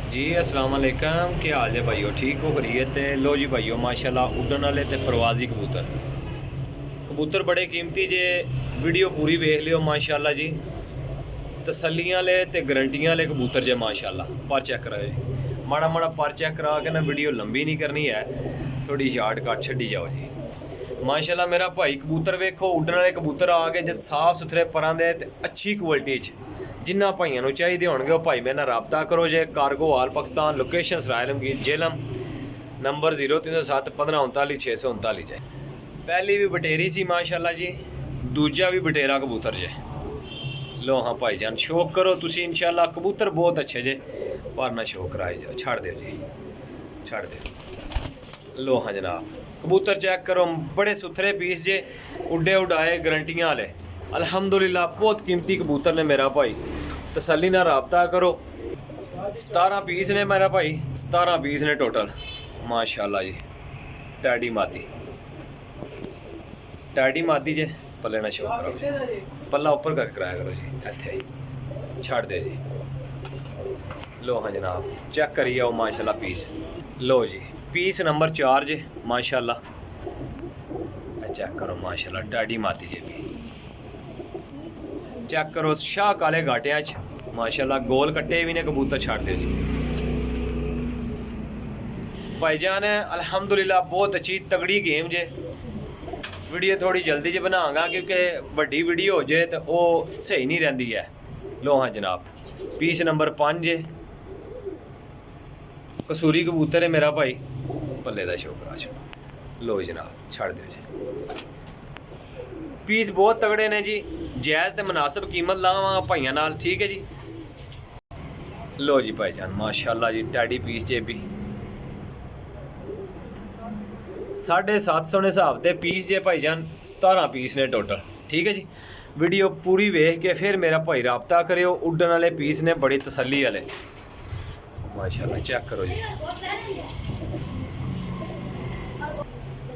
जी अस्सलाम वालेकुम, क्या हाल है भाईओ? ठीक हो खरीत? लो जी भाईओ, माशाल्लाह उड़न वाले ते प्रवासी कबूतर कबूतर बड़े कीमती जे। वीडियो पूरी वेख लियो माशाल्लाह जी। तसल्लियां वाले ते गारंटियां वाले कबूतर जे माशाल्लाह। पर चेक करो जी, माड़ा माड़ा पर चेक करा के ना वीडियो लंबी नहीं करनी है, थोड़ी शार्ट कट छड्डी जाओ जी। माशाल्लाह मेरा भाई कबूतर वेखो, उड़न वाले कबूतर आ गए जे साफ सुथरे परां दे ते अच्छी क्वालिटी च। जिन्ना भाइयों को चाहिए होंगे वो भाई मेरे नाल रबता करो जे। कार्गो हाल पाकिस्तान, लोकेशन सराय आलमगीर जेलम, नंबर 0307 1539 639 जे। पहली भी बटेरी सी माशाल्लाह जी, दूजा भी बटेरा कबूतर जे। लो हाँ भाईजान, शौक करो तुसी इंशाल्लाह, कबूतर बहुत अच्छे जे, पर ना शौक कराए जाओ, छड़ दो जी, छड़ दो। लो हाँ जनाब, कबूतर चेक करो, बड़े सुथरे पीस जे, उड्डे उड़ाए गारंटियां वाले। अल्हम्दुलिल्लाह बहुत कीमती कबूतर ने मेरा भाई, तसल्ली ना रबता करो। 17 पीस ने मेरा भाई, 17 पीस ने टोटल माशाल्लाह जी। टैडी मादी, टैडी मादी जे। पल्ले ना शो करो जी, पल्ला ऊपर कर कराया करो जी, इत्थे छड़ दे जी। लो हाँ जनाब, चेक करिए आओ माशाल्लाह पीस। लो जी, पीस नंबर 4 जे माशाल्लाह। चेक करो माशाल्लाह, टैडी मादी जे भी चेक करो, शाह काले घाटिया माशाल्लाह, गोल कट्टे भी ने कबूतर, छाड़ दो जी भाईजान। अल्हम्दुलिल्लाह बहुत अच्छी तगड़ी गेम जे। वीडियो थोड़ी जल्दी च बनाऊंगा क्योंकि वड्डी वीडियो हो जाए तो वो सही नहीं रही है। लो हाँ जनाब, पीस नंबर 5 जे, कसूरी कबूतर है मेरा भाई, पल्ले का शौक आज। लो जनाब, छड़ दो जी, पीस बहुत तगड़े ने जी, जायज़ ते मुनासिब कीमत लावांगा भाइयों नाल, ठीक है जी। लो जी भाईजान माशाल्लाह जी, टैडी पीस जे भी 750 ने हिसाब से पीस जे भाईजान, 17 पीस ने टोटल, ठीक है जी। वीडियो पूरी वेख के फिर मेरा भाई रबता करो। उड्डन वाले पीस ने, बड़ी तसल्ली वाले माशाल्लाह, चेक करो जी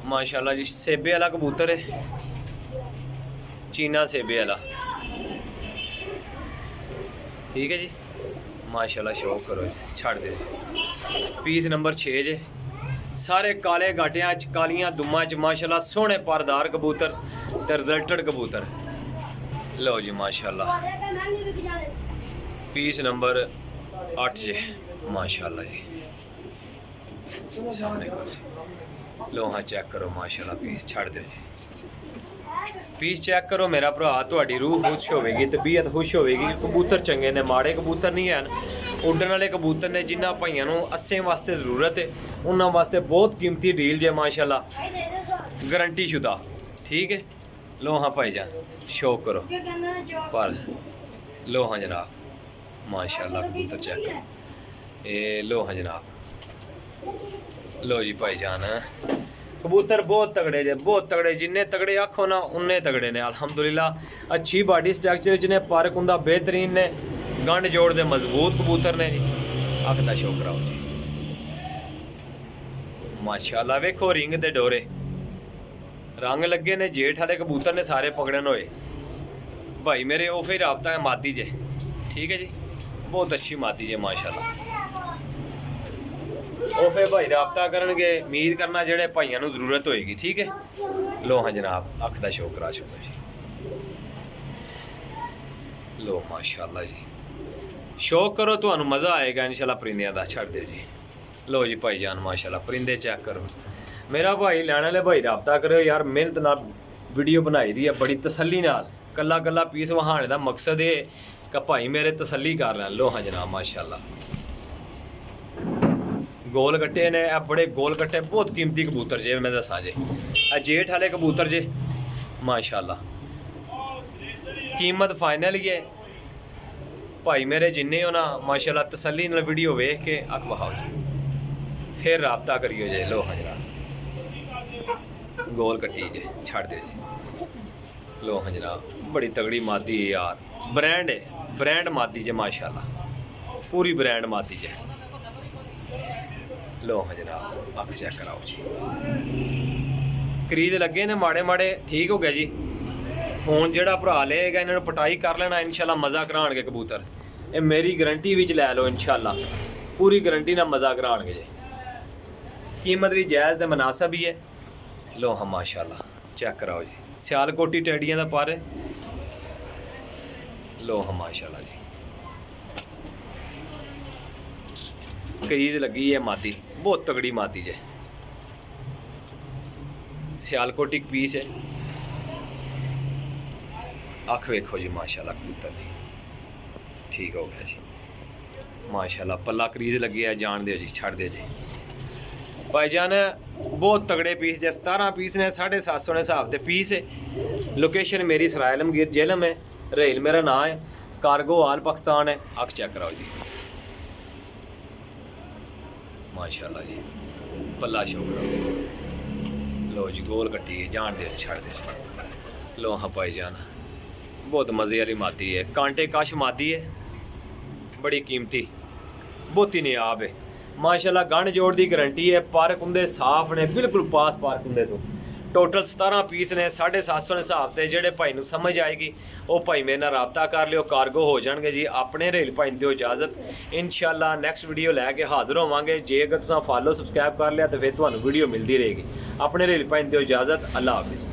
माशाल्लाह जी। सेबे वाला कबूतर है, चीना सेबे वाला, ठीक है जी माशाल्लाह। शौक करो जी, छड़ दे। पीस नंबर 6 जे, सारे काले गाटियां कालियां दुम्मा च माशाल्लाह, सोहने परदार कबूतर ते रिजल्टेड कबूतर। लो जी माशाल्लाह, पीस नंबर 8 जे माशाल्लाह जी, सामने करो जी। लो हाँ चेक करो माशाल्लाह पीस, छड़ दो जी, पीस चेक करो मेरा भरा, थोड़ी रूह खुश होगी, तबीयत खुश होगी। कबूतर चंगे ने, माड़े कबूतर नहीं हैं। उड्डन वाले कबूतर ने, जिन्होंने भाइयों को अस्से वास्ते जरूरत है उन्होंने वास्ते बहुत कीमती डील जे माशाल्लाह, गारंटी शुदा, ठीक है। लो हाँ भाईजान, शौक करो पर। लो हाँ जनाब माशाल्लाह, कबूतर चेक करो ये। लो हाँ जनाब, लो जी भाईजान, कबूतर बहुत तगड़े जे, बहुत तगड़े, जिन्ने तगड़े आखो ना उन्ने तगड़े ने अल्हम्दुलिल्लाह। अच्छी बॉडी स्ट्रक्चर जिन्हें पार्क होंदा बेहतरीन ने, गंढ जोड़ दे मजबूत कबूतर ने जी। अख दा शौक कराओ जी माशाल्लाह। वेखो रिंग दे डोरे रंग लगे ने, जेठ वाले कबूतर ने सारे पकड़न होए भाई मेरे। वो फिर रबता है मादी जे, ठीक है जी, बहुत अच्छी मादी जे माशाल्लाह। वो फिर भाई रबता करनगे, उम्मीद करना जेडे भाइयों को जरूरत होएगी, ठीक है। लो हाँ जनाब, अख दा शौक करा चुका जी। लो माशाल्लाह जी, शौक करो, तो मज़ा आएगा इंशाल्लाह परिंदियां दा, छड़ दे जी। लो जी भाईजान माशाल्लाह, परिंदे चेक करो मेरा भाई, लैने वाले भाई रबता करो यार। मेहनत नाल वीडियो बनाई दी है, बड़ी तसल्ली नाल, कला कला पीस वहाने का मकसद है कि भाई मेरे तसल्ली कर लैन। लो हाँ जनाब माशाल्लाह, गोल कट्टे ने, बड़े गोल कट्टे, बहुत कीमती कबूतर जे मैं दसा जे। जेठ वाले कबूतर जे माशाल्लाह, कीमत फाइनल ही है भाई मेरे, जिन्ने हो ना माशाल्लाह, तसल्ली नाल वीडियो वेख के अख बहाओ जी, फिर रबता करियो जे। लो हाँ जनाब, गोल कट्टी जे, छड़ दो जी। लो हाँ जनाब, बड़ी तगड़ी मादी है यार, ब्रांड है, ब्रांड मादी जे माशाल्लाह, पूरी ब्रांड मादी जे। लो हाँ जनाब, अख चेक कराओ जी, क्रीज लगे ने माड़े माड़े, ठीक हो गया जी। फोन जोड़ा भरा लेगा, इन्होंने पटाई कर लेना इंशाल्लाह, मज़ा कराएंगे कबूतर, ये मेरी गारंटी भी लै लो इंशाल्लाह। पूरी गारंटी ना मजा कराएंगे जी। कीमत भी जायज़ ते मुनासिब ही है। लो हाँ माशाल्लाह चेक कराओ जी, सियालकोटी टैडियां दा पर है। लो हाँ माशाल्लाह जी, क्रीज लगी है मादी, बहुत तगड़ी मादी जे। सियालकोटी पीस है। अख वेखो जी माशाल्लाह कबूतर दी, ठीक हो गया जी माशाल्लाह। पल्ला क्रीज लगी है, जान दो जी, छड़ दो जी भाईजान। बहुत तगड़े पीस जे, 17 पीस ने, 750 ने हिसाब से पीस है। लोकेशन मेरी सराय आलमगीर जेलम है, रेल मेरा नाम है, कार्गो आल पाकिस्तान है। अख चेक कराओ जी माशाल्लाह जी, पल्ला शो कराओ। लो जी गोल कट्टी है, जान दे छड़ दे। लो हाँ भाईजान, बहुत मज़े वाली मादी है, कांटे कश मादी है, बड़ी कीमती, बहुत ही नियाब है माशाल्लाह। गंढ जोड़ की गारंटी है। पर कुंदे साफ ने, बिल्कुल पास पार कुंदे तो। टोटल 17 पीस ने, 750 ने हिसाब से। जेडे भाई नूं समझ आएगी वो भाई मेरे नाल राबता कर लियो, कार्गो हो जाएंगे जी। अपने रेल भाई दिओ इजाजत, इंशाल्लाह नैक्सट वीडियो लैके हाज़र होवांगे। जे अगर तुसां फॉलो सबसक्राइब कर लिया तो फिर तुहानूं वीडियो मिलती रहेगी। अपने रेल भाई दिओ इजाजत, अल्लाह हाफिज़।